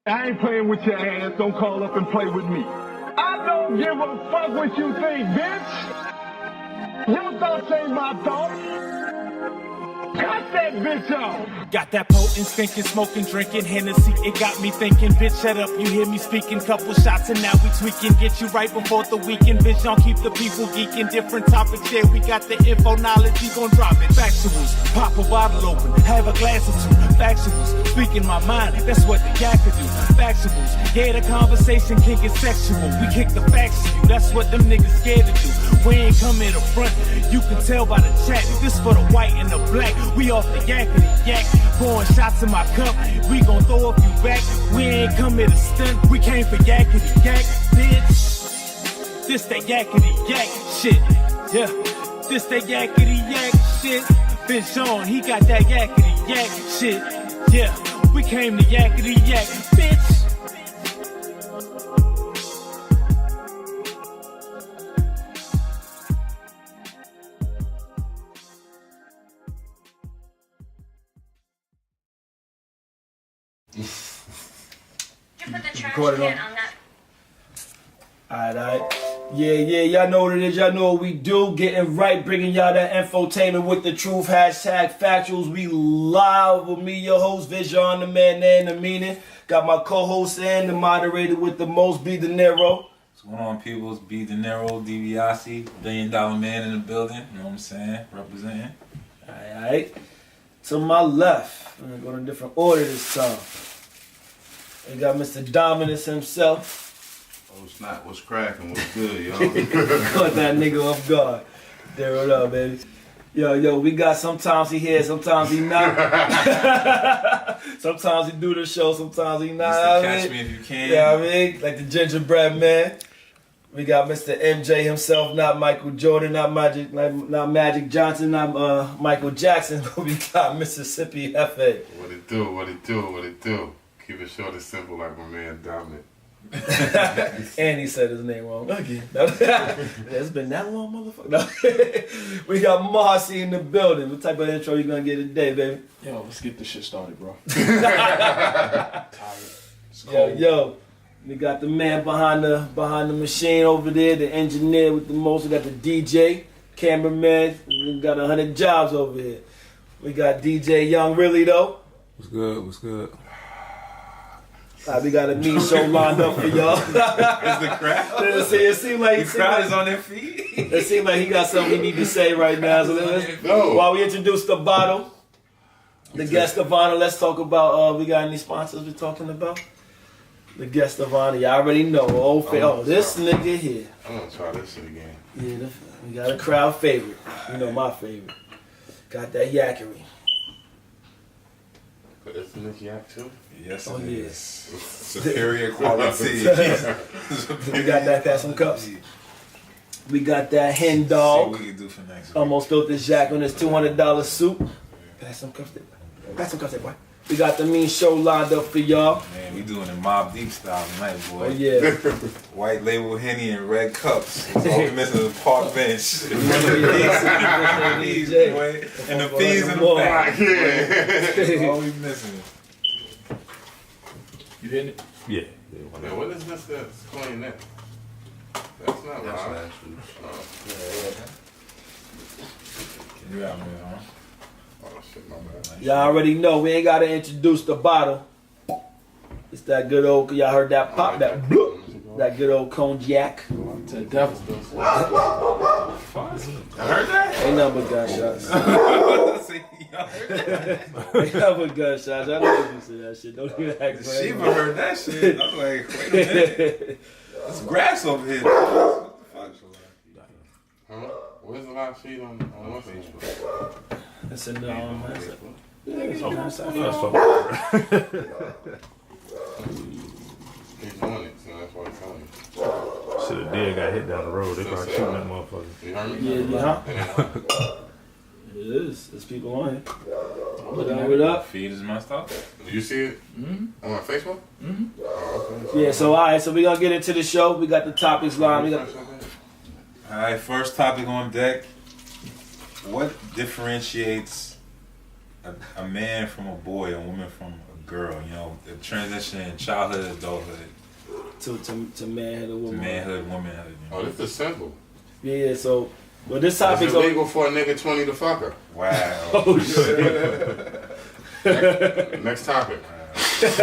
I ain't playing with your ass. Don't call up and play with me. I don't give a fuck what you think, bitch. Your thoughts ain't my thoughts. Cut that bitch off. Got that potent, stinking, smoking, drinking Hennessy. It got me thinking, bitch, shut up. You hear me speaking. Couple shots and now we tweaking. Get you right before the weekend, bitch. Don't keep the people geeking. Different topics, yeah. We got the info knowledge. You gon' drop it. Factuals, pop a bottle open, have a glass or two. Factuals, speaking my mind. That's what the yak could do. Factuals, yeah, the conversation can get sexual. We kick the facts to you. That's what them niggas scared to do. We ain't come here to front. You can tell by the chat. This for the white and the black. We off the yakety yak. Pouring shots in my cup, we gon' throw a few back. We ain't come here to stunt, we came for yakety yak, bitch. This that yakety yak shit, yeah. This that yakety yak shit. Bitch on, he got that yakety yak shit, yeah. We came to yakety yak, bitch. Record it on that. Alright. Yeah, y'all know what it is. Y'all know what we do. Getting right, bringing y'all that infotainment with the truth. Hashtag Factuals. We live with me, your host, Vision, the man and the meaning. Got my co-host and the moderator with the most, B. De Niro. What's going on, peoples? B. De Niro, DiBiase, $1 billion man in the building. You know what I'm saying? Representing. Alright. To my left. We're going to go in a different order this time. We got Mr. Dominus himself. Oh snap, what's cracking? What's good, y'all? Caught that nigga off guard. There it up, baby. Yo, we got sometimes he here, sometimes he not. Sometimes he do the show, sometimes he not. Catch me if you can. Yeah, I mean, like the gingerbread man. We got Mr. MJ himself, not Michael Jordan, not Magic Johnson, not Michael Jackson, but we got Mississippi Hefe. What it do? Keep it short and simple like my man Dominic. And he said his name wrong again. It's been that long, motherfucker. No. We got Marcy in the building. What type of intro you gonna get today, baby? Yo, let's get this shit started, bro. Yo, we got the man behind the machine over there, the engineer with the most. We got the DJ, cameraman. We got 100 jobs over here. We got DJ Young Really though. What's good? What's good? We got a mean show lined up for y'all. Is the crowd? It seems like the crowd is on their feet. It seems like he got something he need to say right now. So while we introduce the bottle, the guest of honor, let's talk about. We got any sponsors we're talking about? The guest of honor, you already know. This nigga here. I'm gonna try this shit again. Yeah, we got a crowd favorite. You know my favorite. Got that yakkery. But it's the yak too. Yes, it is. is. Superior quality. We got that. Pass some cups. We got that hen dog. See what we can do for next week. Almost spilled this jack on this $200 soup. Pass some cups there. Pass some cups there, boy. We got the mean show lined up for y'all. Man, we doing it Mob Deep style tonight, boy. Oh yeah. White label Henny and red cups. All we missing is park bench. And the peas in the back. That's all we missing. You hitting it? Yeah. Man, what is this that's clean that? That's not right. You got me, huh? Oh shit, my bad. Y'all already know we ain't gotta introduce the bottle. It's that good old, y'all heard that pop, that bloop, that good old cognac. To the devil. I heard that? Ain't nothing but gunshots. Ain't nothing but gunshots. I know you say that shit. Don't even act She even heard that shit. I was like, wait a minute. It's grass over here. What the fuck? Huh? Where's the live feed on Facebook? It's in the He's doing it, so that's why he's telling you. Should have did got hit down the road. They probably shooting that motherfucker. You heard me? Yeah. It is. There's people on here. What up? Feed is messed up. Do you see it on my Facebook? Mm-hmm. Oh, okay. Yeah, so alright, so we're gonna get into the show. We got the topics lined. We got Alright, first topic on deck. What differentiates a man from a boy, a woman from a girl. You know, the transition in childhood, adulthood, to manhood or womanhood. manhood, womanhood. You know? Oh, this is simple. Yeah, so well this Is topic's it legal for a nigga 20 to fuck her? Wow. Oh shit. Next topic. This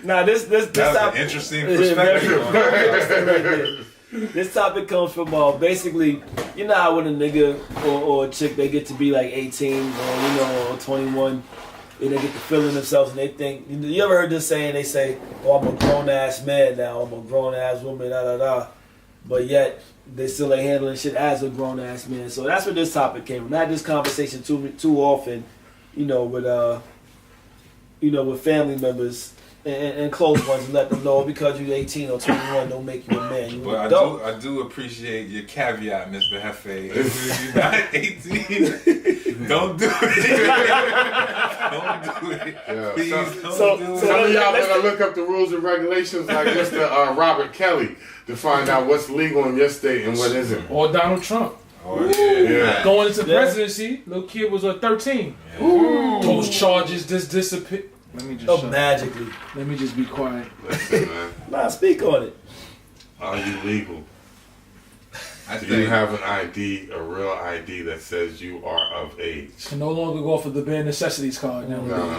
That was topic, an interesting perspective. This topic comes from basically, you know how when a nigga or a chick they get to be like 18 or 21, and they get to feeling themselves and they think, you ever heard this saying? They say, "Oh, I'm a grown ass man now. I'm a grown ass woman." Da da da. But yet they still ain't handling shit as a grown ass man. So that's where this topic came from. I had this conversation too often, with family members and close ones, and let them know because you're 18 or 21 don't make you a man. You But I do appreciate your caveat, Mr. Hefe. If you're not 18, don't do it. Don't do it. Yeah. Please don't do it. Some of y'all better look up the rules and regulations like Mr. Robert Kelly to find out what's legal in your state and what isn't. Or Donald Trump. Oh, yeah. Going into presidency, little kid was 13. Those charges disappear. Let me just shut up. magically. Let me just be quiet. Listen, man. Nah, speak on it. Are you legal? I Do think you have an ID, a real ID that says you are of age? Can no longer go for the bare necessities card now. No. Nah,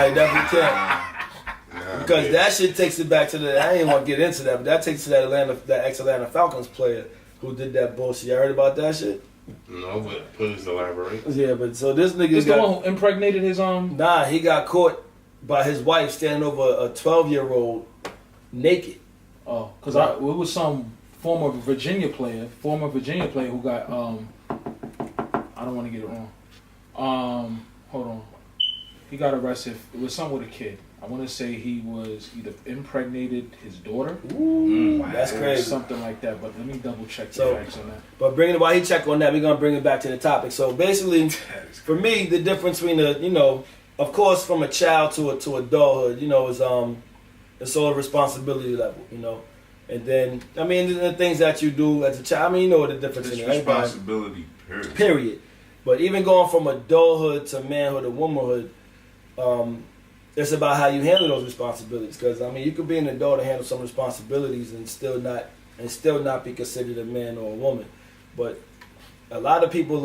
you definitely can't. Nah, Because bitch. that shit takes it back to I ain't want to get into that, but that takes it to that ex-Atlanta Falcons player who did that bullshit. You heard about that shit? No, but please elaborate. Yeah, but so this nigga This the one who impregnated his Nah, he got caught by his wife standing over a 12-year-old naked. Oh, because it was some former Virginia player who got I don't want to get it wrong. Hold on. He got arrested. It was something with a kid. I want to say he was either impregnated his daughter. Ooh, that's or crazy. something like that. But let me double check the So- facts on that. But while he check on that, we're gonna bring it back to the topic. So basically, for me, the difference between of course, from a child to adulthood, is it's all a responsibility level, and then the things that you do as a child. You know what the difference It's is. responsibility, period. Period. But even going from adulthood to manhood or womanhood, it's about how you handle those responsibilities. Because you could be an adult and handle some responsibilities and still not be considered a man or a woman. But a lot of people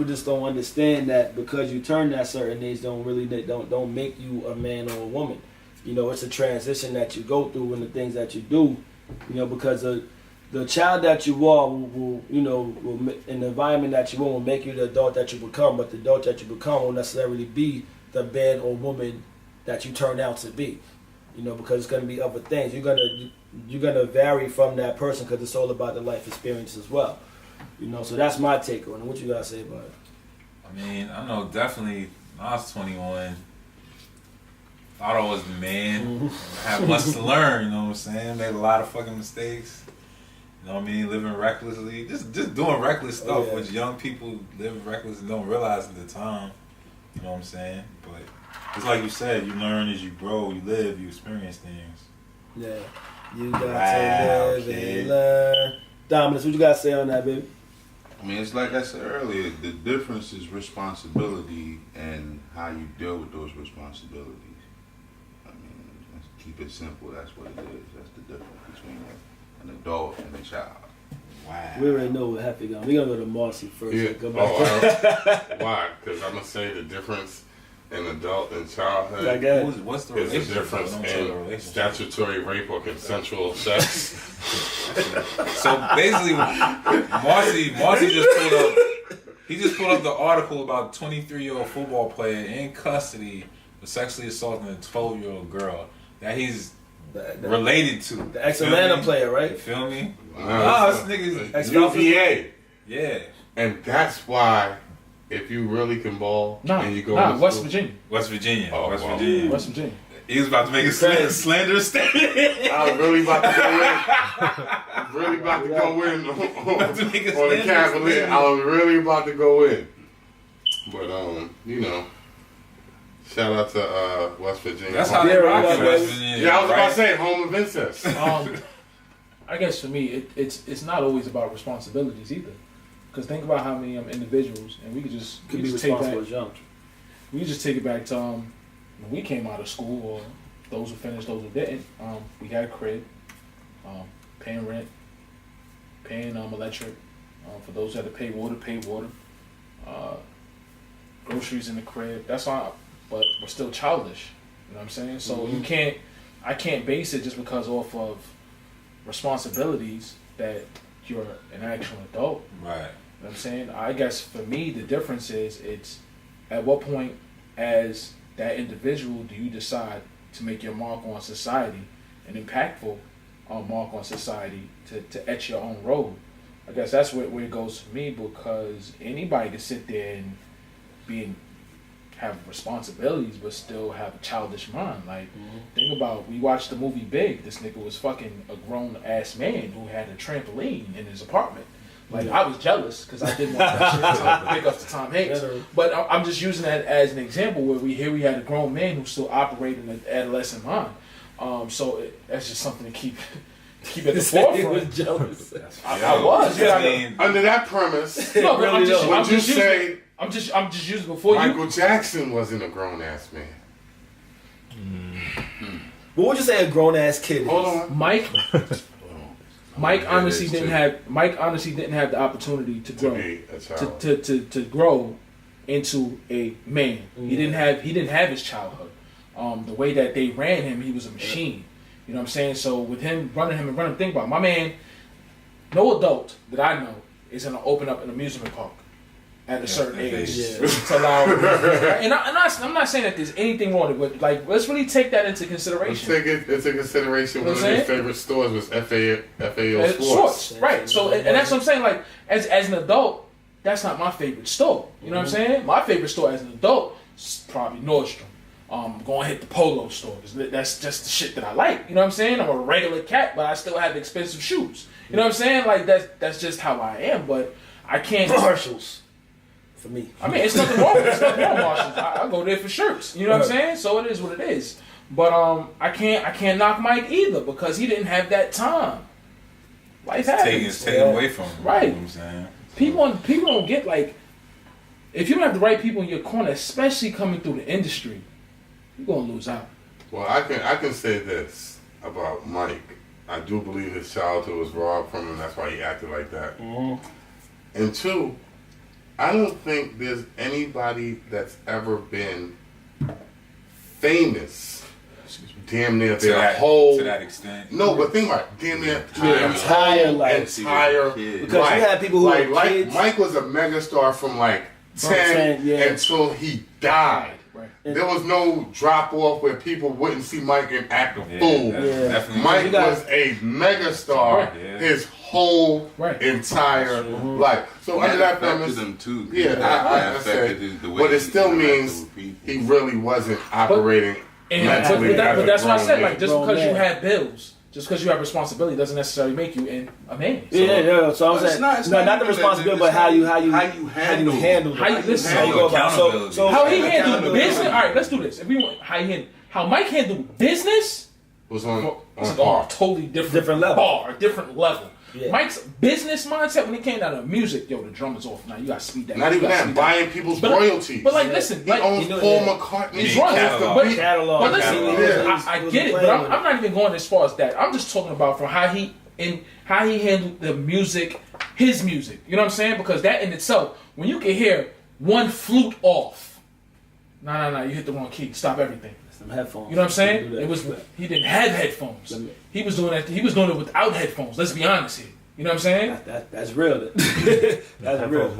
just don't understand that because you turn that certain age don't make you a man or a woman. It's a transition that you go through and the things that you do. Because the child that you are will in the environment that you will make you the adult that you become. But the adult that you become won't necessarily be the man or woman that you turn out to be. Because it's going to be other things. You're gonna vary from that person because it's all about the life experience as well. So that's my take on it. What you gotta say about it? I know definitely when I was 21, thought I was the man. I had much to learn, Made a lot of fucking mistakes. Living recklessly. Just doing reckless stuff, which young people live reckless and don't realize at the time. But it's like you said, you learn as you grow, you live, you experience things. Yeah. You got to live and learn. Dominus, what you gotta say on that, baby? It's like I said earlier, the difference is responsibility and how you deal with those responsibilities. Let's keep it simple, that's what it is. That's the difference between an adult and a child. Wow. We already know what happened. We're gonna go to Marcy first. Yeah. Go back. Why? Because I'm going to say the difference in adult and childhood What's the is the relationship? difference Don't tell the in relationship. statutory rape or consensual sex. So basically, Marcy just pulled up the article about a 23-year-old football player in custody for sexually assaulting a 12-year-old girl that he's related to. The ex-Atlanta player, You right? feel me? Wow. This nigga's UVA. yeah. And that's why, if you really can ball and you go to West school- Virginia. West Virginia. Oh, West wow. Virginia. West Virginia. He was about to make a slanderous statement. I was really about to go in. Really about to go in About to make a on the slanderous Cavalier. statement. I was really about to go in. But shout out to West Virginia. That's how they rock in West Virginia. Yeah, I was about right? to say home of incest. I guess for me, it's not always about responsibilities either. Because think about how many individuals, and we could just Could we be just take responsible that. as young. we just take it back to when we came out of school, or those who finished, those who didn't. We had a crib, paying rent, paying electric. For those who had to pay water, groceries in the crib. That's all, but we're still childish. You know what I'm saying? So I can't base it just because off of responsibilities that you're an actual adult. Right. You know what I'm saying? I guess for me, the difference is it's at what point as that individual do you decide to make your mark on society, an impactful mark on society to etch your own road. I guess that's where it goes for me, because anybody can sit there and have responsibilities but still have a childish mind. Like, think about, we watched the movie Big. This nigga was fucking a grown ass man who had a trampoline in his apartment. Like, I was jealous because I didn't want that shit to pick up to Tom Hanks. But I'm just using that as an example where we had a grown man who's still operating an adolescent mind. So that's just something to keep at the forefront. He was jealous. I was. Under that premise, No, but I'm just using before Michael Jackson wasn't a grown ass man. What would you say a grown ass kid is? Hold on, Mike honestly didn't have the opportunity to grow to grow into a man. He didn't have his childhood. The way that they ran him, he was a machine. You know what I'm saying? So with him running, think about it. My man, no adult that I know is going to open up an amusement park at a certain age to allow. And I'm not saying that there's anything wrong with it, but like, let's really take that into consideration. Let's take it into consideration. You know one of your favorite stores was FAO Sports. Right. So and that's what I'm saying. Like, as an adult, that's not my favorite store. You know what I'm saying? My favorite store as an adult is probably Nordstrom. Go and hit the Polo store. That's just the shit that I like. You know what I'm saying? I'm a regular cat, but I still have expensive shoes. You know what I'm saying? Like, that's just how I am. But I can't. Marshalls. For me. I mean, it's nothing wrong with Marshalls. I go there for shirts. You know what I'm saying? So it is what it is. But I can't knock Mike either, because he didn't have that time. Life happens. It's taken away from him. Right. You know what I'm saying? People don't get, like, if you don't have the right people in your corner, especially coming through the industry, you're gonna lose out. Well, I can say this about Mike. I do believe his childhood was robbed from him. That's why he acted like that. And two, I don't think there's anybody that's ever been famous, damn near their whole to that extent. No, but think about it, damn near entire life. Because you had people who were kids. Mike was a megastar from like 10 until he died. There was no drop off where people wouldn't see Mike and act a fool. Mike was a megastar his whole entire life. So under that premise, them too. I said, but it still means he really wasn't operating mentally. But that's what I said. Like, just because you have bills, just because you have responsibility, doesn't necessarily make you a man. So, So I'm saying, not the responsibility, but how you handle it. How you listen. So how he handled business. All right, let's do this. If we want how Mike handled business was on a totally different level. Yeah. Mike's business mindset when it came down to music, the drum is off now. You got to speed that. Not even that, buying people's royalties. But like, listen, he owns Paul McCartney's catalog. But listen, I get it, but I'm not even going as far as that. I'm just talking about from how he handled the music, his music. You know what I'm saying? Because that in itself, when you can hear one flute off, no, you hit the wrong key. Stop everything. Some headphones. You know what I'm saying? He didn't have headphones. He was doing it without headphones. Let's be honest here. You know what I'm saying? That's real. That's real.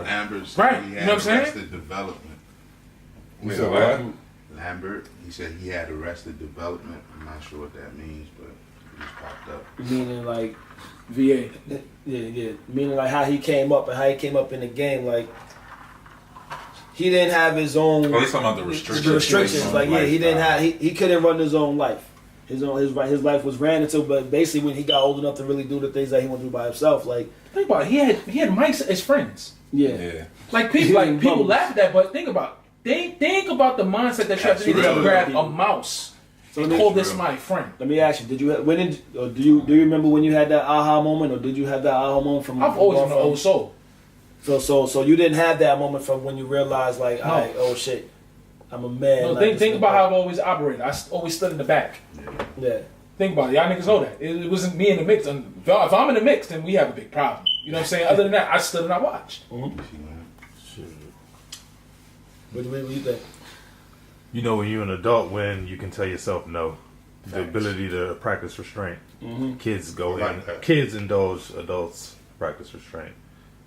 Amber's right. You know what I'm saying? Arrested Development. You said what? Lambert. He said he had arrested development. I'm not sure what that means, but it just popped up. Meaning like VA. Yeah. Meaning like how he came up in the game, like. He didn't have his own. Oh, he's talking about the restrictions. The restrictions, like he didn't have. He couldn't run his own life. His life was ran until, but basically when he got old enough to really do the things that he wanted to do by himself, like think about it. He had Mike as friends. Yeah. Like people laugh at that, but think about the mindset that you have to need to grab a mouse. So call this my friend. Let me ask you: do you remember when you had that aha moment, or did you have that aha moment from? I've always been an old soul. So you didn't have that moment from when you realized like, no. oh shit. I'm a man. No, think about how I've always operated. I always stood in the back. Yeah. Think about it. Y'all niggas know that. It wasn't me in the mix. And if I'm in the mix, then we have a big problem. You know what I'm saying? Other than that, I stood and I watched. Mm-hmm. What do you think? You know, when you're an adult, when you can tell yourself no. Thanks. The ability to practice restraint. Mm-hmm. Kids go in. Kids indulge. Adults practice restraint.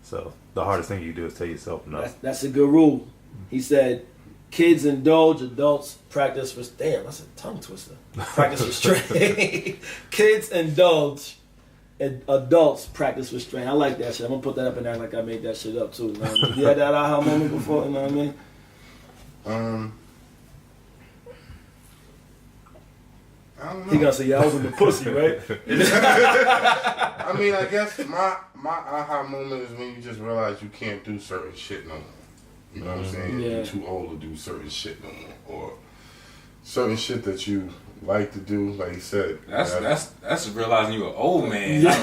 So the hardest thing you do is tell yourself no. That's a good rule. He said, kids indulge, adults practice restraint. Damn, that's a tongue twister. Practice restraint. Kids indulge, and adults practice restraint. I like that shit. I'm gonna put that up and act like I made that shit up too. You know what I mean? You had that aha moment before, you know what I mean? I don't know. He gonna say, yeah, I was in the pussy, right? I mean, I guess my aha moment is when you just realize you can't do certain shit no more. You know what I'm saying? Yeah. You're too old to do certain shit no more, or certain shit that you like to do. Like you said, that's realizing you an old man. Yeah.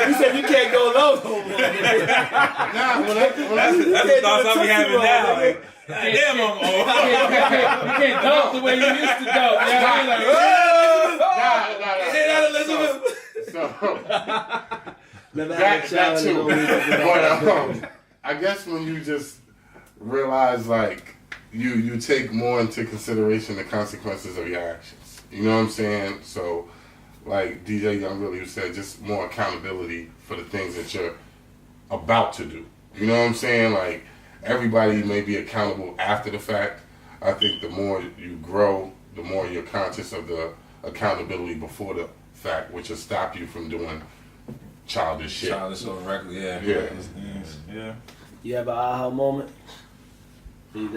You said you can't go low no more. Nah, That's the thoughts I be having now. Like, damn, I'm old. You can't dunk the way you used to dunk. You know what I mean? Like, that too. But I guess when you just realize, like, you take more into consideration the consequences of your actions. You know what I'm saying? So, like DJ Young really said, just more accountability for the things that you're about to do. You know what I'm saying? Like, everybody may be accountable after the fact. I think the more you grow, the more you're conscious of the accountability before the fact, which will stop you from doing childish shit. Childish or reckless, yeah. Yeah. You have an aha moment? Right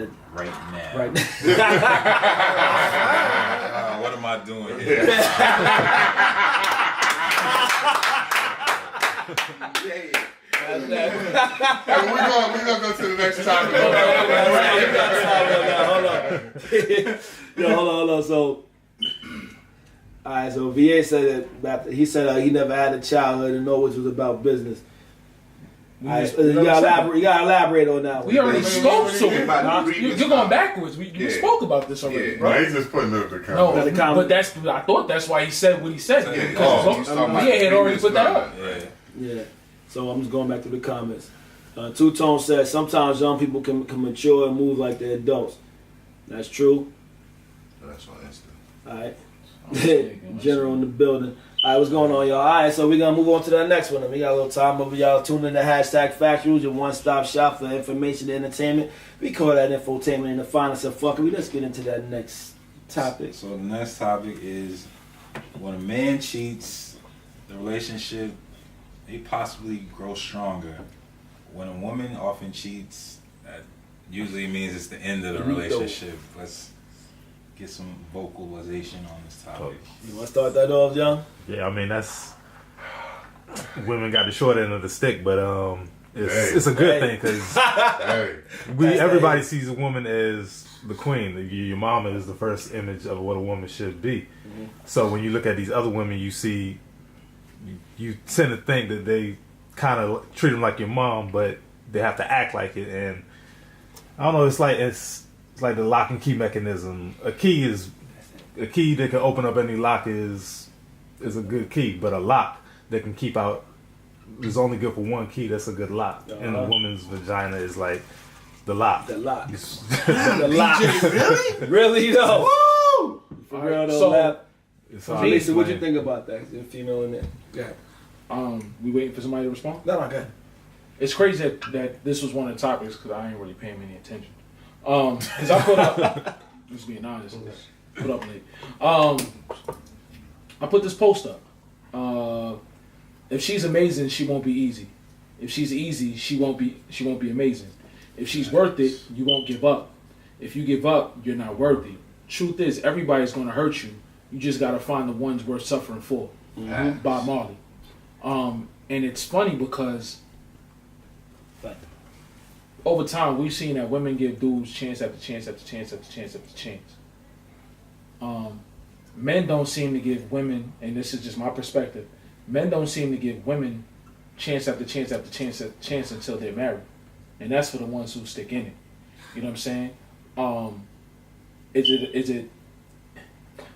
now. Right now. What am I doing here? We're gonna go to the next topic. Hold on. So, alright. So VA said that he said he never had a childhood and always was about business. You gotta elaborate on that one. We already spoke to it. You're going backwards. We spoke about this already, bro. No, he's just putting up the comment. No, but I thought that's why he said what he said. Because VA had already put that up. Yeah. So I'm just going back to the comments. Two Tone said sometimes young people can mature and move like they're adults. That's true. That's on Insta. All right. General in the building. All right, what's going on, y'all? All right, so we're going to move on to the next one. We got a little time over y'all. Tune in to Factuals, your one-stop shop for information and entertainment. We call that infotainment in the finest of fuckery. Let's get into that next topic. So the next topic is when a man cheats, the relationship may possibly grow stronger. When a woman often cheats, that usually means it's the end of the relationship. Let's get some vocalization on this topic. You want to start that off, John? Yeah, I mean, that's... Women got the short end of the stick, but it's a good thing because everybody sees a woman as the queen. Your mama is the first image of what a woman should be. Mm-hmm. So when you look at these other women, you see... You tend to think that they kind of treat them like your mom, but they have to act like it. And I don't know. It's like the lock and key mechanism. A key that can open up any lock is a good key, but a lock that can keep out is only good for one key. That's a good lock. And a woman's vagina is like the lock. The lock. The lock. Really? Really though. Woo! For real though. Lisa, what you think about that? If you know in there. Yeah. We waiting for somebody to respond? No, okay. It's crazy that this was one of the topics because I ain't really paying any attention. Because I put up, just being honest, put up late. I put this post up. If she's amazing, she won't be easy. If she's easy, she won't be amazing. If she's worth it, you won't give up. If you give up, you're not worthy. Truth is, everybody's gonna hurt you. You just gotta find the ones worth suffering for. Mm-hmm. Bob Marley. And it's funny because over time we've seen that women give dudes chance after chance after chance after chance after chance. Men don't seem to give women, and this is just my perspective, men don't seem to give women chance after chance after chance after chance until they're married. And that's for the ones who stick in it. You know what I'm saying? Is it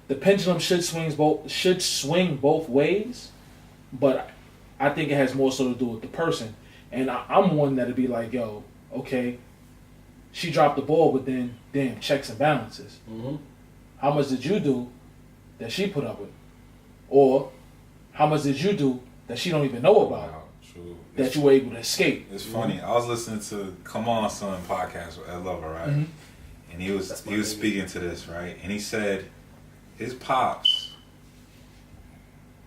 the pendulum should swing both ways, but I think it has more so to do with the person. And I'm one that'd be like, yo, okay, she dropped the ball, but then damn, checks and balances. Mm-hmm. How much did you do that she put up with? Or how much did you do that she don't even know about? Wow, true. That you were able to escape. It's funny. I was listening to Come On Son podcast with Ed Lover, right? Mm-hmm. And he was speaking to this, right? And he said his pops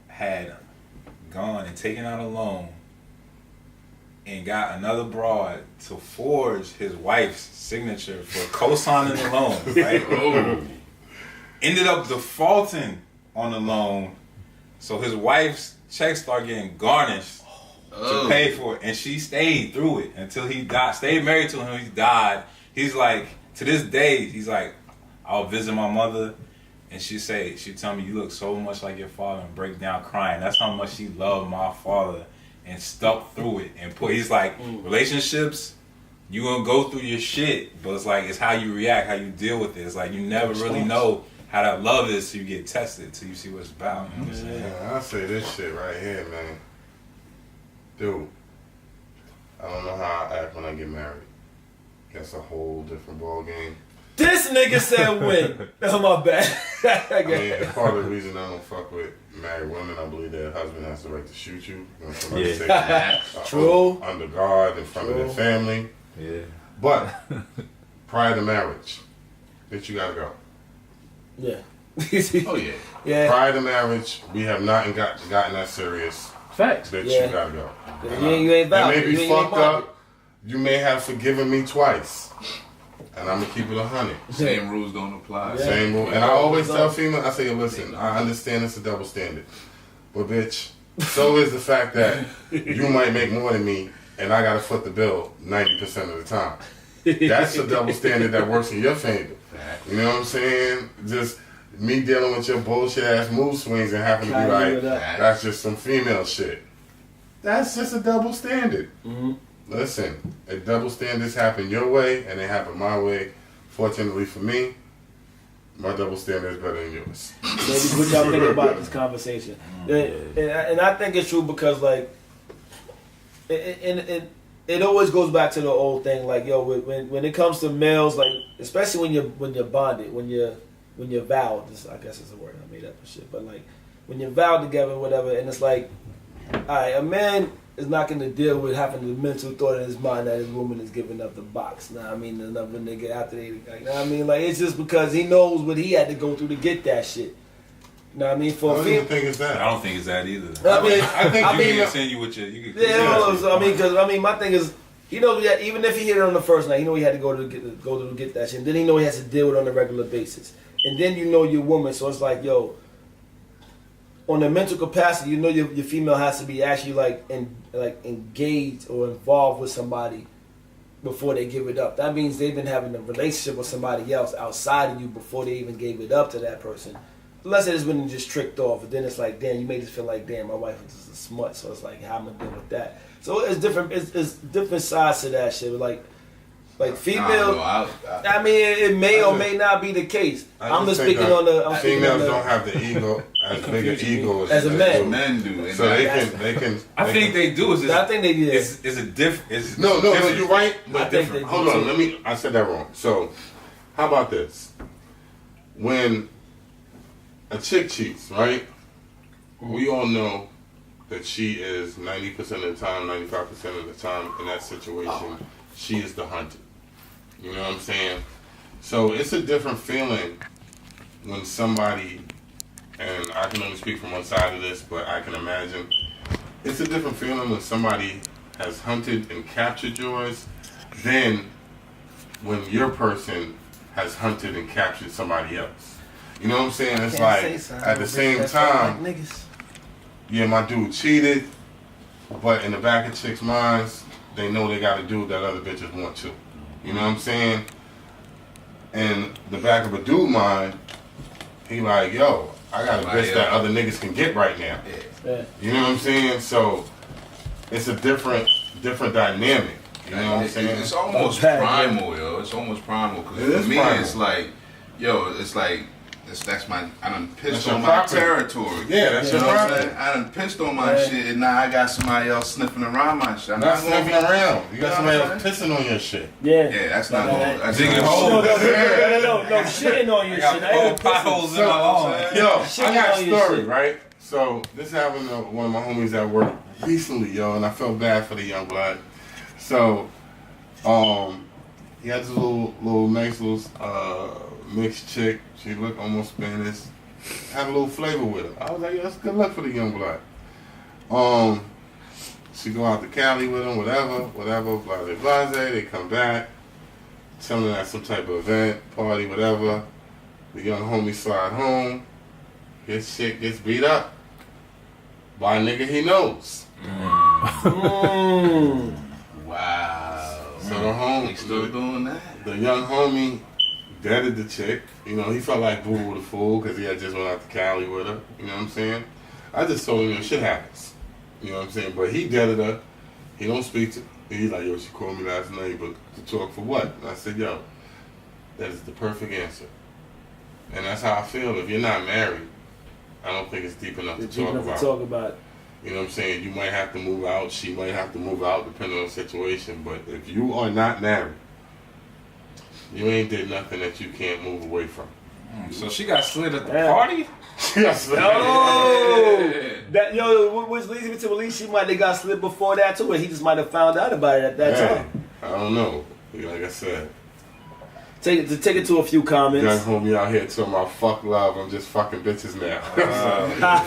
had gone and taken out a loan and got another broad to forge his wife's signature for co-signing the loan, right? Oh. Ended up defaulting on the loan, so his wife's checks started getting garnished to pay for it, and she stayed through it until he died. Stayed married to him, he died. He's like, to this day, he's like, I'll visit my mother, and she tell me, you look so much like your father, and break down crying. That's how much she loved my father and stuck through it. And he's like, relationships, you gonna go through your shit, but it's like, it's how you react, how you deal with it. It's like, you never really know how that love is till you get tested, till you see what it's about. You know what I'm saying? Yeah, I say this shit right here, man. Dude, I don't know how I act when I get married. That's a whole different ball game. This nigga said when. Oh, my bad. I mean, it's part of the reason I don't fuck with married women. I believe their husband has the right to shoot you when somebody True. Under guard in front of their family. Yeah. But prior to marriage, bitch, you gotta go. Yeah. Oh yeah. Yeah. Prior to marriage, we have not gotten that serious. Facts. Bitch, you gotta go. You ain't valid. You may be fucked up. You may have forgiven me twice. And I'm gonna keep it 100. Same rules don't apply. Yeah. Same rule. And I always tell females, I say, listen, I understand it's a double standard. But bitch, so is the fact that you might make more than me and I gotta foot the bill 90% of the time. That's a double standard that works in your favor. You know what I'm saying? Just me dealing with your bullshit ass mood swings and having to be like, that's just some female shit. That's just a double standard. Mm-hmm. Listen, double standards happen your way and they happen my way. Fortunately for me, my double standard is better than yours. Maybe what y'all think about this conversation. And I think it's true because, like, it always goes back to the old thing, like, yo, when it comes to males, like, especially when you're bonded, when you're vowed, I guess it's a word I made up and shit, but like when you're vowed together, whatever, and it's like, all right, a man is not going to deal with having the mental thought in his mind that his woman is giving up the box. Know what I mean? Another nigga after they, like, know what I mean? Like, it's just because he knows what he had to go through to get that shit. You know what I mean? I don't even think it's that. I don't think it's that either. I think you can continue with your. You can I mean, my thing is, he knows that even if he hit it on the first night, he know he had to go to get that shit. And then he know he has to deal with it on a regular basis. And then you know your woman, so it's like, yo, on the mental capacity, you know your female has to be actually like engaged or involved with somebody before they give it up. That means they've been having a relationship with somebody else outside of you before they even gave it up to that person. Unless it has been just tricked off, but then it's like, damn, you made us feel like, damn, my wife is just a smut. So it's like, how am I deal with that? So it's different. It's different sides to that shit. Like female, I mean, it may or may not be the case. I'm just speaking on the. Females don't have the ego as big an ego as a man. Men do, so they can. I think they do. I think they do. It's a different. No, you're right. But different. Hold on, I said that wrong. So, how about this? When a chick cheats, right? We all know that she is 90% of the time, 95% of the time in that situation, she is the hunted. You know what I'm saying? So it's a different feeling when somebody, and I can only speak from one side of this, but I can imagine, it's a different feeling when somebody has hunted and captured yours than when your person has hunted and captured somebody else. You know what I'm saying? It's like, at the same time, yeah, my dude cheated, but in the back of chicks' minds, they know they got a dude that other bitches want to. You know what I'm saying? In the back of a dude's mind, he like, yo, I got a bitch that other niggas can get right now. Yeah. You know what I'm saying? So it's a different dynamic. You know what I'm saying? It's almost primal, yo. yo, it's almost primal. Because for me, primal. it's like, yo, it's like, that's my, I done pissed That's on your my property. territory. Yeah, that's you your know what I'm property. saying? I done pissed on my shit, and now I got somebody else sniffing around my shit. I'm Not not gonna sniffing be around. You got know somebody what else I'm pissing on your shit. Yeah. Yeah, that's not No, going. no, I dig a No, hole. no, shitting on your I shit. got I ain't four pissing. potholes in my lawn. Yo, Shit I got a on your story, shit. right? So this happened to one of my homies at work recently, yo, and I felt bad for the young blood. So, he had this little nice little mixed chick. She looked almost Spanish. Had a little flavor with her. I was like, yo, that's good luck for the young blood. She go out to Cali with him, whatever, blah, blah, blah. They come back, tell them at some type of event, party, whatever. The young homie slide home. His shit gets beat up by a nigga he knows. Wow. So the homie, Still doing that? the young homie deaded the chick. You know, he felt like Boo the fool because he had just went out to Cali with her. You know what I'm saying? I just told him, shit happens. You know what I'm saying? But he deaded her. He don't speak to her. He's like, yo, she called me last night, but to talk for what? And I said, yo, that is the perfect answer. And that's how I feel. If you're not married, I don't think it's deep enough to talk about. You know what I'm saying? You might have to move out. She might have to move out depending on the situation. But if you are not married, you ain't did nothing that you can't move away from. So she got slid at the party? Yes. Oh, that which leads me to believe she might have got slid before that too, and he just might have found out about it at that time. I don't know. Like I said, take it to a few comments. young homie out here talking about fuck love. I'm just fucking bitches now.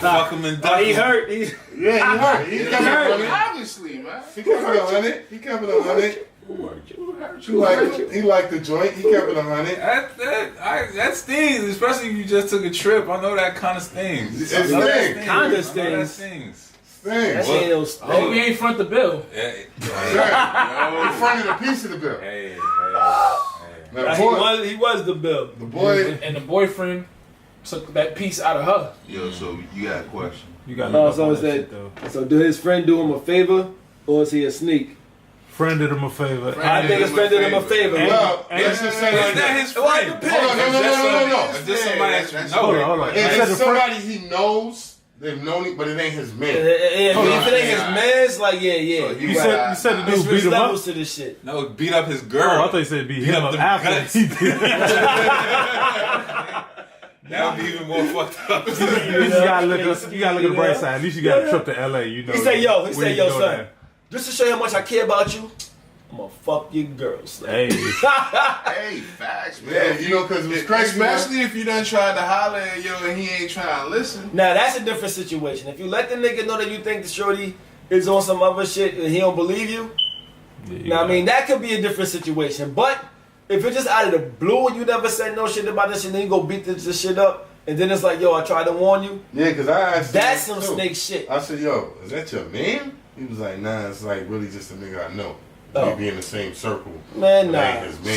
Fuck him and Oh, he hurt. Yeah, he hurt. He kept it on it. Obviously, man. He kept it on it. He kept it on it. He liked the joint. He kept it on it. That stings, especially if you just took a trip. I know that kind of stings. It stings. Kinda That stings. stings. That Things. shit ain't no Oh, we ain't front the bill. Hey, Right. In front of the piece of the bill. hey. Now, Nah, he was the bill. the boy. And the boyfriend took that piece out of her. Yo, so you got a question? You got Oh, so is that? So did his friend do him a favor, or is he a sneak? Friend did him a favor. I think his friend did him a favor. Well, let's just say Is like that this. his friend? Hold on, no. Is this somebody that you Hold know? on, hold on. If You said it's the friend- somebody he knows, they've known it, but it ain't his man. If it ain't his man's, like yeah. You said the dude beat There's him up. levels to this shit. No, beat up his Oh, girl. I thought you said beat him up up them after guts. he did. That would be even more fucked up. You gotta look at the bright side. At least you got a trip to LA. You know. He say, yo, know son, that. just to show you how much I care about you, I'm gonna fuck your girl. Son. Hey, Hey, facts, man. Yeah, you know, because it was crazy. Especially if you done tried to holler at yo and he ain't trying to listen. Now that's a different situation. If you let the nigga know that you think the shorty is on some other shit and he don't believe you, now I mean that could be a different situation. But if it's just out of the blue and you never said no shit about this shit, then you go beat this shit up, and then it's like, yo, I tried to warn you. Yeah, because I asked That's him, some too. snake shit. I said, yo, is that your man? He was like, nah, it's like really just a nigga I know. Oh. We be in the same circle. Man, It nah. ain't his man.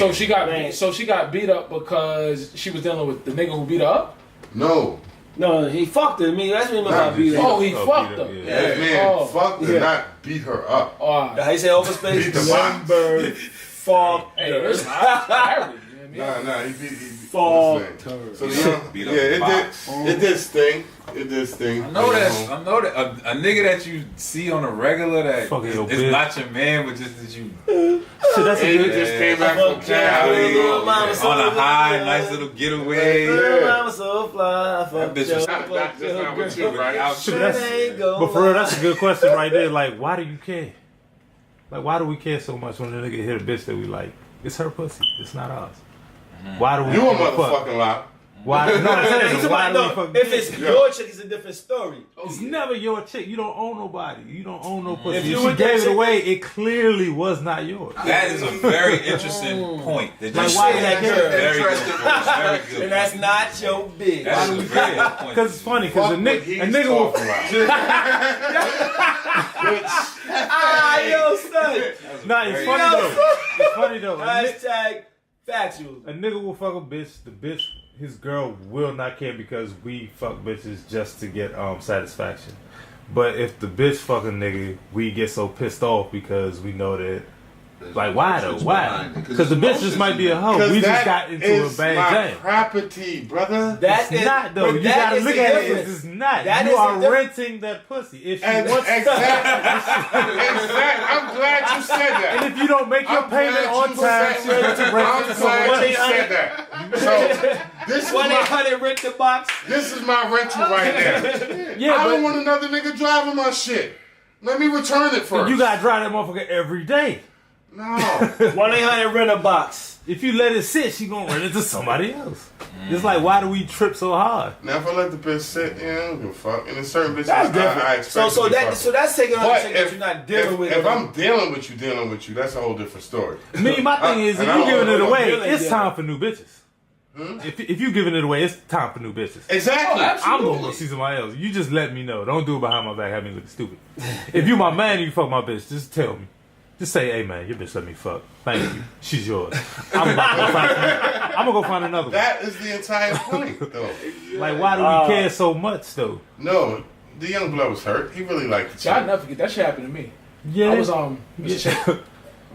So she got beat up because she was dealing with the nigga who beat her up. No. No, he fucked her. I mean, that's what he meant by beat her. Oh, he Oh, fucked beat her, her. yeah. His man fucked her, Yeah. not beat her up. How you say overspace? Beat the box. Number fucked Hey, her. listen, I married, you know what I mean? Nah, he beat Fucked her. her. So the young, Beat yeah, up the it box. did sting. It did sting. I know that a nigga that you see on a regular that Fucking your is bitch. not your man, but just that you shit, that's a He good. just came back from Cali, Little mama so on a high, fly. nice little getaway. Little mama so fly. That Fuck bitch your was not fuck just your not with girl. you, right? Shit, that's- But for real, that's a good question right there. Like, why do you care? Like, why do we care so much when a nigga hit a bitch that we like? It's her pussy. It's not ours. Why do we? You a give fuck? motherfucking lie. Why? No, I'm saying, He's why about, do we no, fuck? if it's your chick, it's a different story. It's never your chick. You don't own nobody. You don't own no pussy. If If you she with that gave it chick- away, it clearly was not yours. That is a very interesting point. That Like, you why said. is that That's good? a very good point. Very good. And that's not your bitch. That is a very good point. Because it's funny. Because a Fuck what nigga he's will. talking about. Ah, yo, son. Nah, it's funny though. It's funny though. Hashtag factuals. A nigga will fuck a bitch. The bitch, his girl, will not care because we fuck bitches just to get satisfaction. But if the bitch fuck a nigga, we get so pissed off because we know that Like, why though? Why? Because the bitch just might be a hoe. We just got into a bad jam. Property, brother. That's not though. You gotta look at it as it's not. You are renting that pussy. If she wants exactly. I'm glad you said that. And if you don't make your payment on time, she's ready to rent it. I'm glad you said that. So this is 1-800 rent the box. This is my rental right now. I don't want another nigga driving my shit. Let me return it first. You gotta drive that motherfucker every day. No. 1-800 rent a box. If you let it sit, she gonna rent it to somebody else. It's like, why do we trip so hard? Now, if I let the bitch sit, I don't give a fuck. And in certain bitches, That's different. I expect so that's taking on the that you're not dealing with. If I'm dealing with you, that's a whole different story. My thing is, if you giving it away, it's time for new bitches. If you giving it away, it's time for new bitches. Exactly. I'm gonna go see somebody else. You just let me know. Don't do it behind my back. Have me look stupid. If you my man and you fuck my bitch, just tell me. Just say, hey man, your bitch let me fuck. Thank you. She's yours. I'm gonna go find another one. That is the entire point, though. Like, why do we care so much, though? No, the young blood was hurt. He really liked the chick. I'll never forget that shit happened to me. Yeah. I was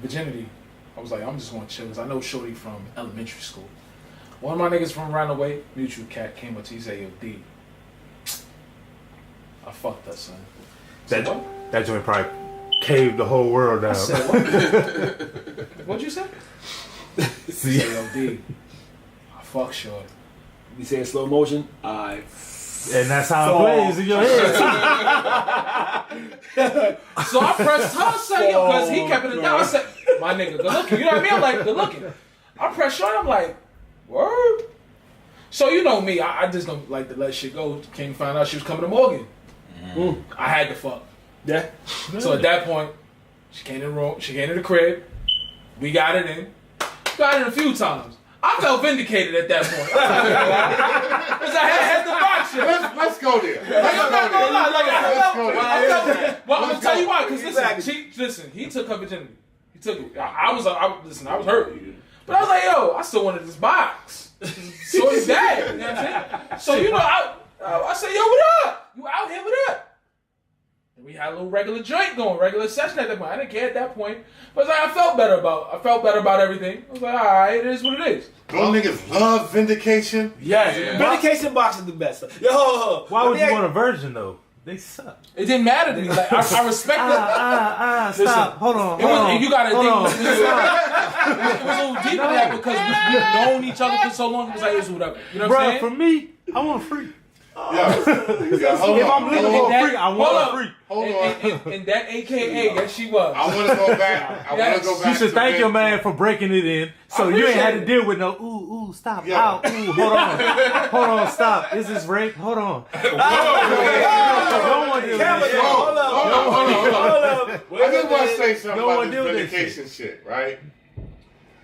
virginity. I was like, I'm just gonna chill because I know Shorty from elementary school. One of my niggas from around the way, mutual cat, came up to you and said, yo, D, I fucked that son. That joint probably caved the whole world down. I said, what? What'd you say? See? I said, yo, D, I fucked Shorty. You say in slow motion? And that's how it plays in your head. So I pressed her, say, yo, because he kept it down. I said, my nigga, good looking. You know what I mean? I'm like, good looking. I pressed Shorty, I'm like, word? So you know me, I just don't like to let shit go. Came to find out she was coming to Morgan. I had to fuck. Yeah. So at that point, she came in the room, she came to the crib, we got it in. Got it a few times. I felt vindicated at that point. Because I had the box shit. Let's go there. I'm not gonna lie. Well, I'm gonna tell you why. Because Exactly. listen, he took her virginity. He took it. I was hurt. But I was like, yo, I still wanted this box. So it's that. You know what I'm saying? So, you know, I said, yo, what up? You out here, what up? And we had a little regular joint going, regular session at that point. I didn't care at that point. But I felt better about everything. I was like, all right, it is what it is. Don't niggas love vindication? Yes. Yeah. Vindication box is the best. Yo, why would you want a virgin though? They suck. It didn't matter to me. Like, I respect it. Stop. Hold on. You gotta think. It was a little deeper than that because we've known each other for so long. It was like, it was whatever. You know what I'm saying? For me, I want a freak. If I'm looking for a freak, I want a freak. Hold on. And that AKA, yes, she was. I want to go back. You should thank your man for breaking it in. So you ain't had to deal with no, ooh, stop, out, ooh, hold on, stop. Is this rape? Hold on. Don't want to deal with this shit. Hold up. I just want to say something about this vindication shit, right?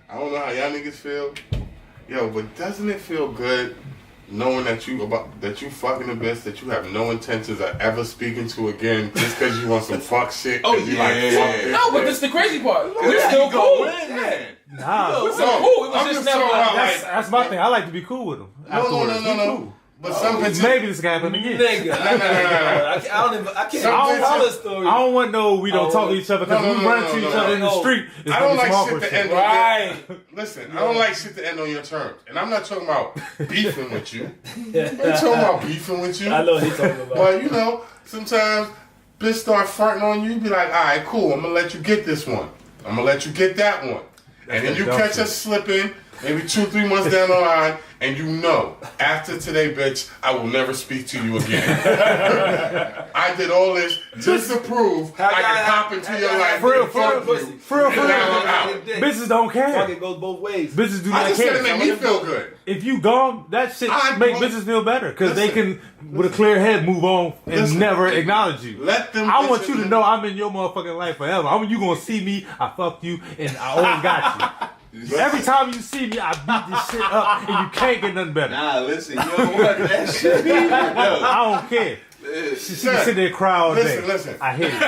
I don't know how y'all niggas feel. Yo, but doesn't it feel good knowing that you fucking a bitch that you have no intentions of ever speaking to again just because you want some fuck shit? Oh yeah. No, but this is the crazy part. We're still cool. Nah. We're still cool. It was just never like that's my thing. I like to be cool with them. No. But some bitches, maybe this can happen again. Nigga. No. I can't tell the story. I don't want no. We don't talk to each other because we run to each other in the street. I don't like shit to end on right. Listen, I don't like shit to end on your terms, and I'm not talking about beefing with you. I'm talking about beefing with you. I know what he's talking about. But you know, sometimes bitch start fronting on you. You be like, all right, cool. I'm gonna let you get this one. I'm gonna let you get that one, and then you catch us slipping. Maybe 2-3 months down the line, and you know, after today, bitch, I will never speak to you again. I did all this just to prove I can pop into your life and fuck you. For real. Bitches don't care. Fuck, it goes both ways. Bitches do I not just said care. it make me feel good. If you gone, that shit make bitches feel better because they can, with a clear head, move on and never acknowledge you. Let them. I want you to know I'm in your motherfucking life forever. You gonna see me, I fucked you, and I always got you. Every time you see me, I beat this shit up, and you can't get nothing better. Nah, listen, you don't want that shit. I don't care. She can sit there and cry all day. Listen. I hate it.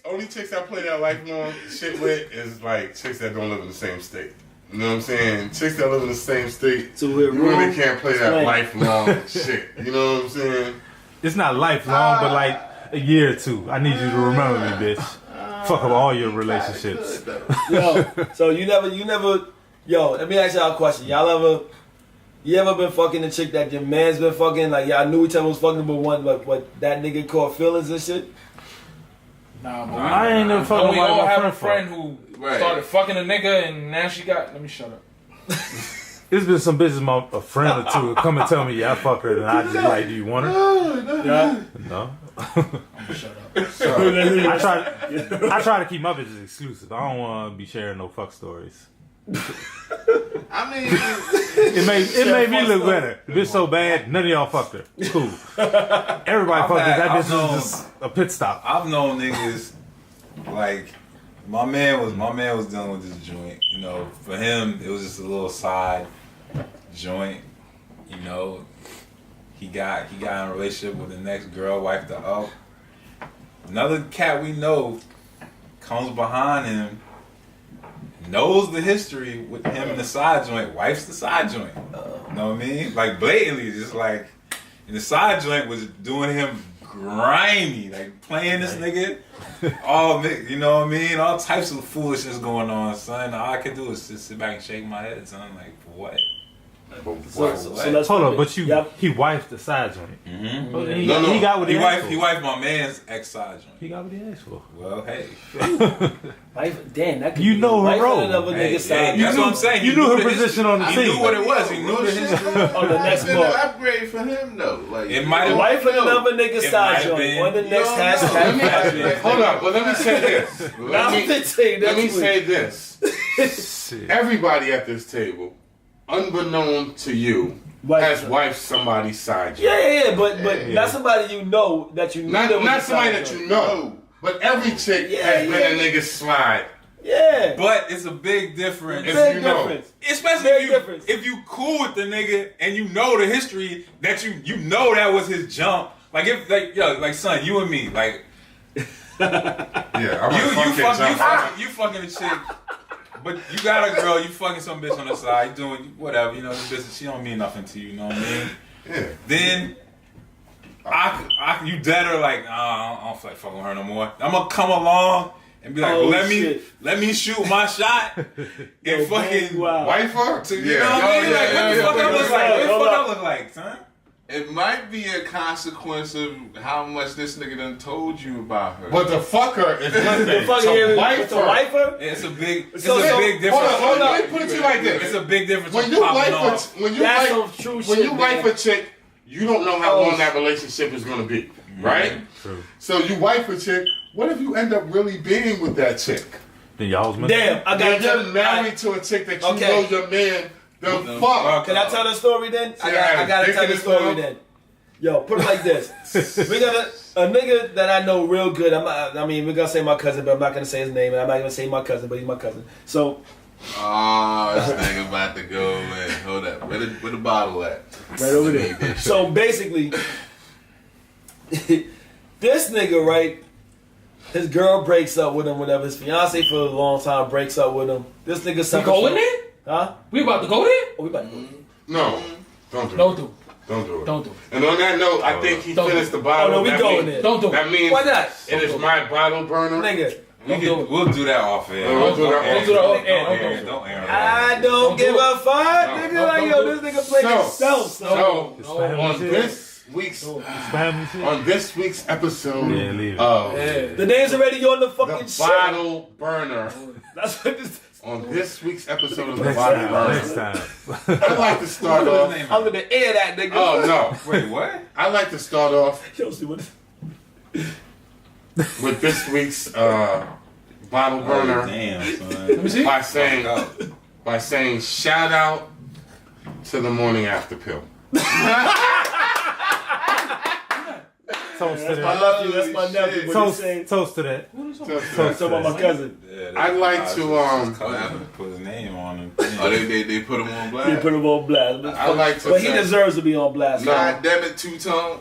only chicks I play that lifelong shit with is like chicks that don't live in the same state. You know what I'm saying? Chicks that live in the same state, so you really can't play that lifelong shit. You know what I'm saying? It's not lifelong, but like a year or two. I need you to remember me, bitch. fuck up all your relationships. Yo, so you never. Yo, let me ask y'all a question. You ever been fucking a chick that your man's been fucking? Like y'all knew each other was fucking, but what that nigga caught feelings and shit? Nah, but I ain't never fucking. we all have a friend who Right. started fucking a nigga and now she got. Let me shut up. There's been some bitches, a friend or two, come and tell me, yeah, I fuck her, and I just like, do you want her? Yeah. No. I'm gonna shut up. I try to keep my bitches exclusive. I don't want to be sharing no fuck stories. I mean, It made me look better. The bitch so bad, none of y'all fucked her. Cool. Everybody fucked her. That bitch was just a pit stop. I've known niggas like my man was dealing with this joint. You know, for him it was just a little side joint. You know, he got in a relationship with the next girl, wifed her up. Another cat we know comes behind him, knows the history with him and the side joint, wife's the side joint. You know what I mean? Like blatantly, just like, and the side joint was doing him grimy, like playing this nigga. All, you know what I mean? All types of foolishness going on, son. All I could do is just sit back and shake my head, son. Like, for what? So let's Hold on, but he wifed the side joint. Mm-hmm. He got what he asked for. He wifed my man's ex side joint. He got what he asked for. Well, hey. Damn, that could You be know her wife role. and another Hey, nigga side. that's what I'm saying. You He knew her the position history. on the He team. knew what it was. He knew the history. On the next it's been an bar. upgrade for him though. Like It might have Wife and another nigga It side might have joint. been. On the next Let me- hashtag. Hold up, but let me say this. Let me say this. Everybody at this table, unbeknown to you, has wifed somebody's side joint. Yeah, but not somebody you know that you know. Not somebody that you know. But every chick has been a nigga slide. Yeah. But it's a big difference. If you know. Especially if you cool with the nigga and you know the history that you know that was his jump. Like if like son, you and me, like you fucking a chick, but you got a girl, you fucking some bitch on the side, you doing whatever, you know, this bitch, she don't mean nothing to you, you know what I mean? Yeah. Then you dead her like, I don't feel like fucking with her no more. I'm gonna come along and be like, let me shoot my shot and fucking wife her? You know what I mean? Like, what the fuck I look like? What the fuck I look like, son? it might be a consequence of how much this nigga done told you about her. But the fucker is one thing. To wife her? It's a big difference. Hold on. Let me put it to you like this. It's a big difference. When you wife a chick, you don't know how long that relationship is going to be, right? True. So you wife a chick. What if you end up really being with that chick? Then y'all's Damn, I got you're married to a chick that you know your man. The fuck. Can I tell the story then? I gotta tell the story then. Yo, put it like this. We got a nigga that I know real good. We're gonna say my cousin, but I'm not gonna say his name, and I'm not gonna say my cousin, but he's my cousin. So. Oh, this nigga about to go, man. Hold up. Where the bottle at? Right over there. So basically, this nigga, right? His girl breaks up with him, whatever. His fiance for a long time breaks up with him. This nigga. We going there? Huh? We about to go there? Oh, we about to go there. No. Don't do it. Don't do it. Don't do it. Don't do it. And on that note, I think he finished the bottle. Oh, no, we going there. Don't do it. That means Why not? it is my bottle burner. Nigga. We'll do that off air. We'll do that off air. Don't air. I don't give a fuck, nigga. Like, yo, this nigga play himself. So on this week's episode of the name's already on the fucking the bottle burner. That's what this. On this week's episode of the bottle burner. Next time. I'd like to start off. I'm gonna air that nigga. Oh no! Wait, what? I'd like to start off Yo, see what? with this week's bottle burner Damn, son. Let me see. by saying shout out to the morning after pill. Toast to That's my that. nephew. That's my nephew. What he saying? Toast to that. Talk about my cousin. I'd like to put his name on him. Oh, they put him on blast. He put him on blast. I'd like to But he say- deserves to be on blast. God damn it, two-tone.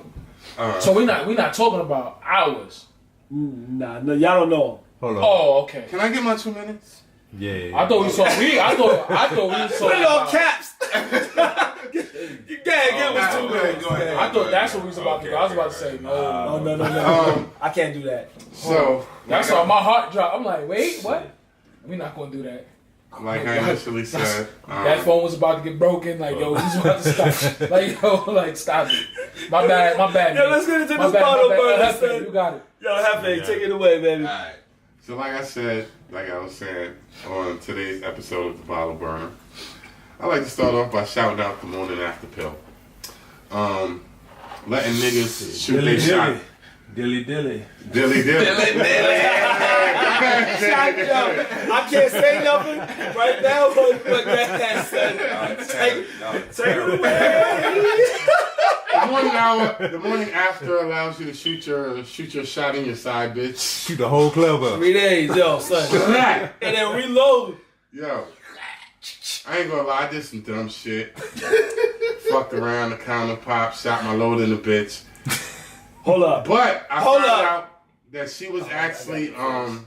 So we not talking about hours. Nah, no, y'all don't know him. Hold on. Oh, okay. Can I get my 2 minutes? Yeah. I thought we saw. I thought we saw. Put it on caps. You can't give us 2 minutes. I thought that's what we was about to do. I was about to say no. No. I can't do that. So that's why my heart dropped. I'm like, wait, what? We're not gonna do that. Like I initially said, that phone was about to get broken. Like, yo, he's about to stop. Like, yo, like, stop it. My bad. Yo, let's get into this bottle burner. You got it. Yo, Hefe, take it away, baby. All right. So like I said, like I was saying on today's episode of The Bottle Burner, I like to start off by shouting out the morning after pill. Letting niggas shoot their shot. Dilly dilly. Dilly dilly. I can't say nothing right now, but that said, take it away. The morning after allows you to shoot your shot in your side, bitch. Shoot the whole club up. 3 days, yo, son. And then reload. Yo, I ain't gonna lie, I did some dumb shit. Fucked around the counter pop, shot my load in the bitch. Hold up. But I found out that she was actually on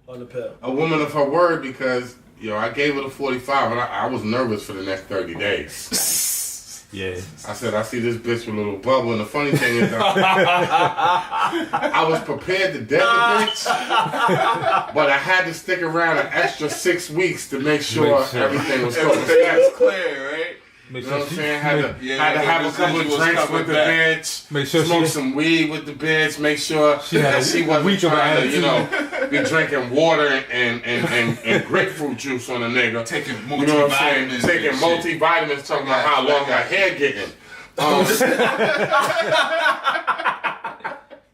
the pill. A woman of her word because, yo, I gave her the 45 and I was nervous for the next 30 days. Yeah. I said, I see this bitch with a little bubble, and the funny thing is I was prepared to death the bitch, but I had to stick around an extra 6 weeks to make sure everything was clear, right? You know what I'm saying? Had to have a couple of drinks with the bitch. Make sure smoke some weed with the bitch. Make sure that she wasn't trying to, you know, be drinking water and grapefruit juice on a nigga. Taking multivitamins. You know what I'm saying? Taking multivitamins, talking about how long her hair getting.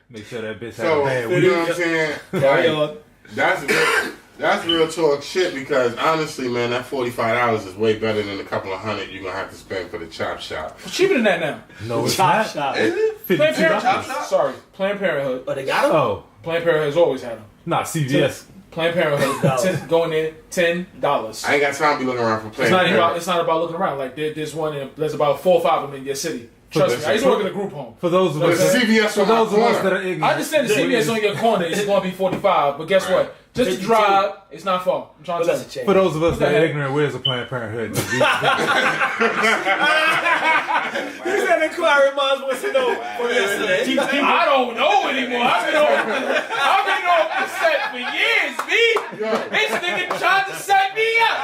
Make sure that bitch had a bad week. You know what I'm saying? Like, that's real talk shit because honestly, man, that $45 is way better than a couple of $100 you're gonna have to spend for the chop shop. It's cheaper than that now. No, it's not. Shop. Is it? Planned Parenthood. Sorry, Planned Parenthood. Oh, they got them? Oh. Planned Parenthood has always had them. Nah, CVS. Planned Parenthood going in $10. I ain't got time to be looking around for Planned Parenthood. It's not about looking around. Like there's one. There's about 4 or 5 of them in your city. Trust me, I used to work in a group home. For those of us that are ignorant. I understand the CVS on your corner is going to be 45, but guess what? Just to drive, it's not far. I'm trying to tell you. For those of us that are ignorant, where's the Planned Parenthood? He said inquiry minds wants to know from yesterday. I don't know anymore. I've been on the set for years, B. This nigga tried to set me up.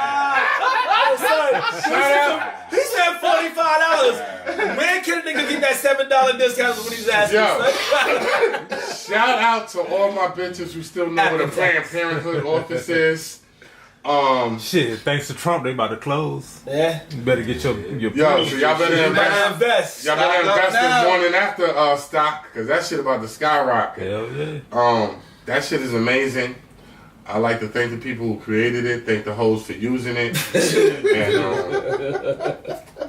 He said $45. Where can a nigga get that $7 discount when he's asking? Shout out to all my bitches who still know what a Planned Parenthood office is. Shit, thanks to Trump, they about to close. Yeah. You better get your so y'all better invest. Y'all better invest in morning after stock because that shit about to skyrocket. Hell yeah. That shit is amazing. I like to thank the people who created it, thank the hoes for using it. And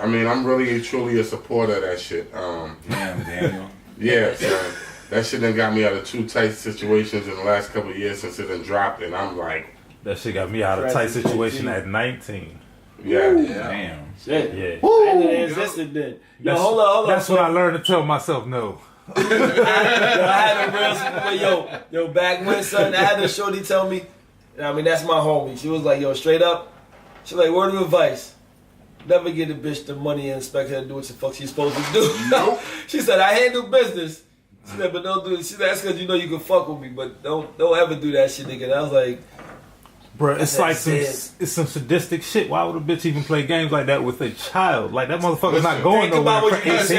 I mean, I'm really truly a supporter of that shit. Damn, Daniel. Yeah, son. That shit done got me out of 2 tight situations in the last couple of years since it done dropped, and I'm like... That shit got me out of a tight situation at 19. Yeah. Damn. Shit. Yeah. Woo. And it existed then. Yo, hold on. That's when I learned to tell myself no. I had a real... Yo, back when, son, I had a shorty tell me, I mean, that's my homie. She was like, yo, straight up, she was like, word of advice. Never give a bitch the money and expect her to do what the fuck she's supposed to do. Nope. She said, I handle business. She said, but don't do it. She said, that's because you know you can fuck with me, but don't ever do that shit, nigga. And I was like, bro, it's like some sadistic shit. Why would a bitch even play games like that with a child? Like that motherfucker's not going nowhere for 18 years.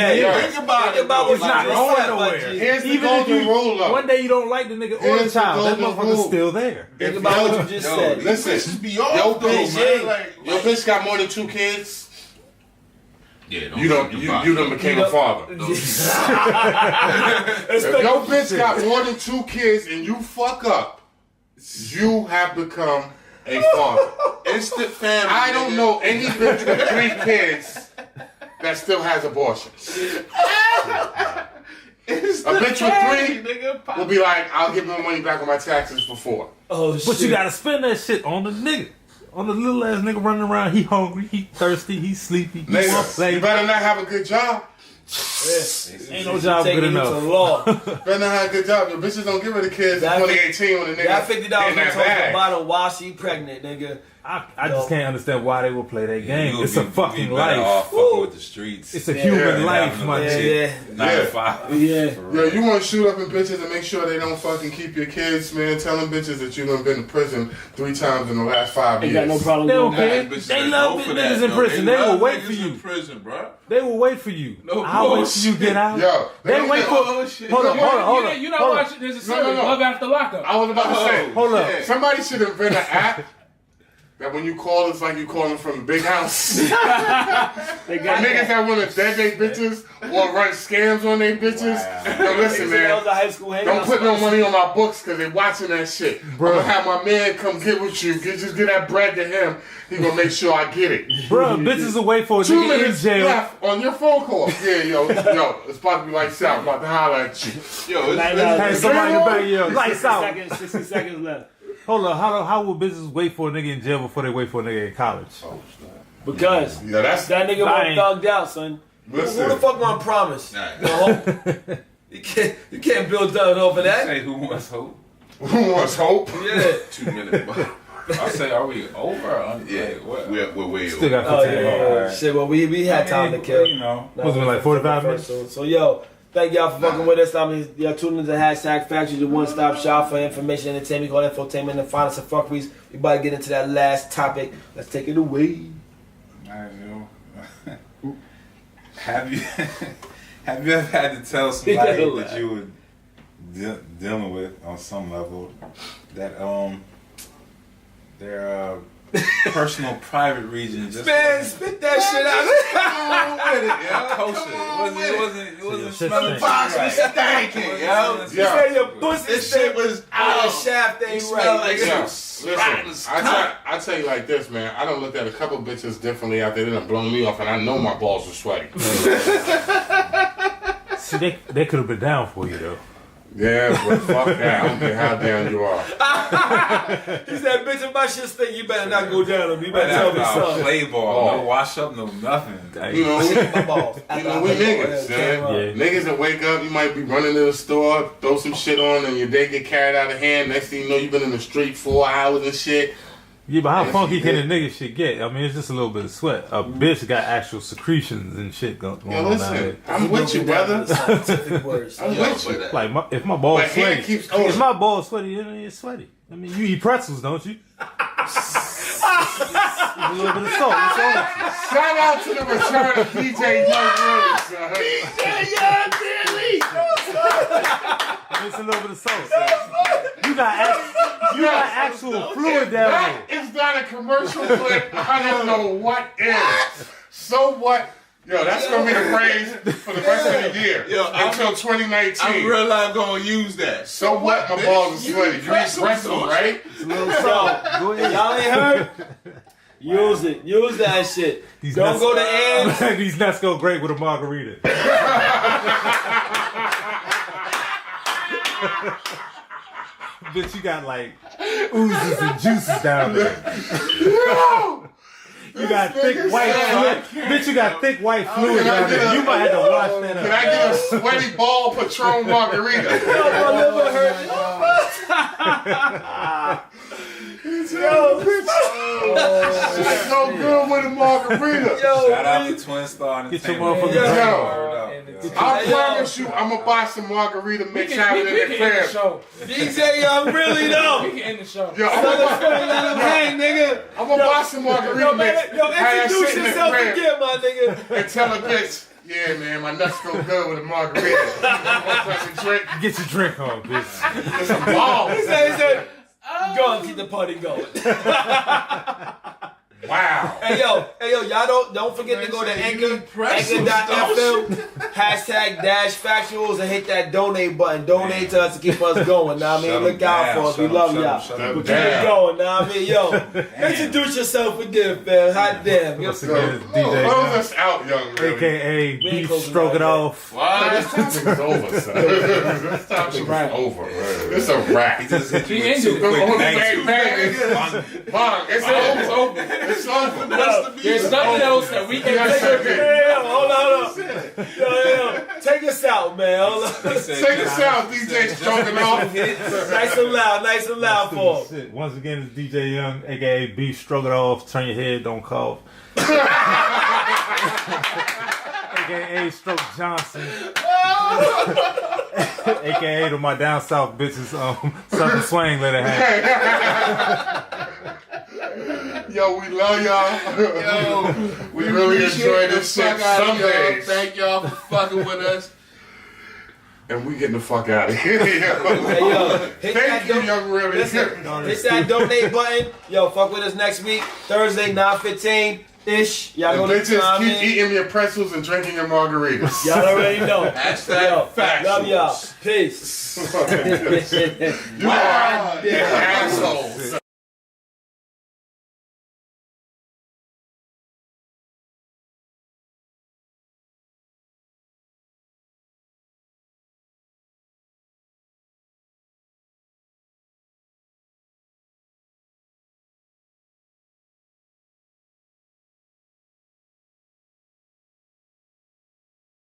Think about what He's not going nowhere. Here's the golden rule, up. One day you don't like the nigga or the child, that motherfucker's still there. Think about what you just said. Listen, your bitch got more than 2 kids. Yeah, you done became a father. If your bitch got more than 2 kids and you fuck up, you have become a father. Instant family. I don't know any bitch with 3 kids that still has abortions. A bitch with 3 will be like, I'll give my money back on my taxes for 4. Oh shit! But you gotta spend that shit on the nigga. On the little ass nigga running around, he hungry, he thirsty, he sleepy, he wants you better not have a good job. Ain't no job good enough. Better not have a good job. Your bitches don't give her the kids in 2018 when the nigga got $50 in the bottle while she pregnant, nigga. I just can't understand why they would play that game. It's a fucking life. Off fucking with the streets. It's a human life, my nigga. 9 to 5. Yeah, you want to shoot up in bitches and make sure they don't fucking keep your kids, man. Tell them bitches that you done been to prison 3 times in the last 5 years. Ain't got no problem They don't with that. care. They love niggas in prison. They will wait for you. In prison, bro. They will wait for you. No I'll wait till you get out. Yo, They wait for. Hold on. You know what? There's a series, Love After Lockup. I was about to say, Hold up. somebody should invent an app that when you call, it's like you calling from the big house. For niggas that want to dead they bitches or run scams on they bitches. Yo, listen, man. Don't put no money on my books because they watching that shit. Bro. I'm going to have my man come get with you. Just get that bread to him. He going to make sure I get it. Bro, bitches will wait for a 2 nigga in minutes jail. left on your phone call. Yeah, yo, it's about to be lights out. I'm about to holler at you. Yo, Hey, somebody in the back, yo, lights out. 60 seconds left. Hold on, how will bitches wait for a nigga in jail before they wait for a nigga in college? Because that nigga was thugged out, son. Listen. Who the fuck want promise? You can't build up over that. Say who wants hope? Who wants hope? Yeah. 2 minutes. I say, are we over or under? Yeah, Like, what? we're way Still over. got 15 Yeah. Shit, well, we had time to kill. You know. What's it been, like 45 minutes? So yo, thank y'all for fucking with us. I mean, y'all tuning into hashtag Factuals, your one-stop shop for information, entertainment, called Infotainment and Finest of Fuckeries. We about to get into that last topic. Let's take it away. I know. Have you ever had to tell somebody that you were dealing with on some level that their personal private region just Spit that shit out. with it, kosher. It wasn't smelling Box right. was stinking, yo. You say your pussy This shit was out. Shaft ain't right. Listen, I tell you like this, man. I done looked at a couple bitches differently out there. They done blown me off, and I know my balls were sweaty. See, they could have been down for you, though. Yeah, but fuck that. I don't care how down you are. He said, bitch, if my shit stink, you better not go down on me. You better tell me something. Play ball, no wash up, no nothing. You know, My balls. we niggas, man. Niggas that wake up, you might be running to the store, throw some shit on, and your day get carried out of hand. Next thing you know, you've been in the street 4 hours and shit. Yeah, but how funky can a nigga shit get? I mean, it's just a little bit of sweat. A bitch got actual secretions and shit going on out there. I'm with you, brother. Scientific words. I'm with you. Like, if my balls But hair sweaty, keeps going. if my balls sweaty, it's sweaty. I mean, you eat pretzels, don't you? A little bit of salt. What's wrong with you? Shout out to the return of DJ Young Rose, son. It's a little bit of salt. You got actual fluid down That there. is not a commercial clip. I don't know what is. So what? Yo, that's going to be the phrase for the rest of the year. Until 2019. I'm real life gonna use that. So what? My balls are sweaty. You eat pretzel, right? It's a little salt. Go ahead. Y'all ain't heard? Use it. Use that shit. Don't go to ends. These nuts go great with a margarita. Bitch, you got like oozes and juices down there. You got thick white fluid. Bitch, you got thick white fluid down there. You might have to wash that up. Can I get a sweaty ball Patron margarita? Yo, bitch. It's so good with a margarita. Shout out to Twin Star. Get your motherfucking Yo, drink. I promise you, I'm gonna buy some margarita mix, have it in the crib. DJ Young, really though. We can end the show. Yo, I'm gonna buy some margarita mix. Yo, have that introduce shit in the yourself crib, again, my nigga. and tell a bitch, yeah, man, my nuts go good with a margarita. Drink. Get your drink on, bitch. Get some balls. He said, go and keep the party going. Wow. Hey yo, y'all don't forget to go to anchor.fm #factuals and hit that donate button. Donate to us to keep us going. Know what I mean? Look out for us. We love y'all. We'll keep it going. Know what I mean? Yo, introduce yourself again, fam. Hot damn. Once again, Close DJ, us out, young really. AKA Beef closing Stroke It out Off. Wow, this topic's over, son. This topic's over. It's a wrap. He just hit you with ended two it. quick Bang, thanks. Bang. It's over. It's over. There's nothing else that we can Yes, say. sir. Hold on. Yo, take us out, man. man. Hold on. Take us out, DJ Stroking off. Nice and loud for him. Shit. Once again, it's DJ Young, aka Beef Stroganoff. Turn your head, don't cough. AKA Stroke Johnson. AKA to my down south bitches, Southern Swing let it happen. Yo, we love y'all. Yo, we really enjoy this shit. Y'all. Thank y'all for fucking with us. And we getting the fuck out of here. Hey, yo, Thank you, Young Willie. Listen, hit that donate button. Yo, fuck with us next week, Thursday, 9:15-ish. Y'all know the bitches time. keep eating your pretzels and drinking your margaritas. Y'all already know. Hashtag Factuals. Love y'all. Peace. You are assholes.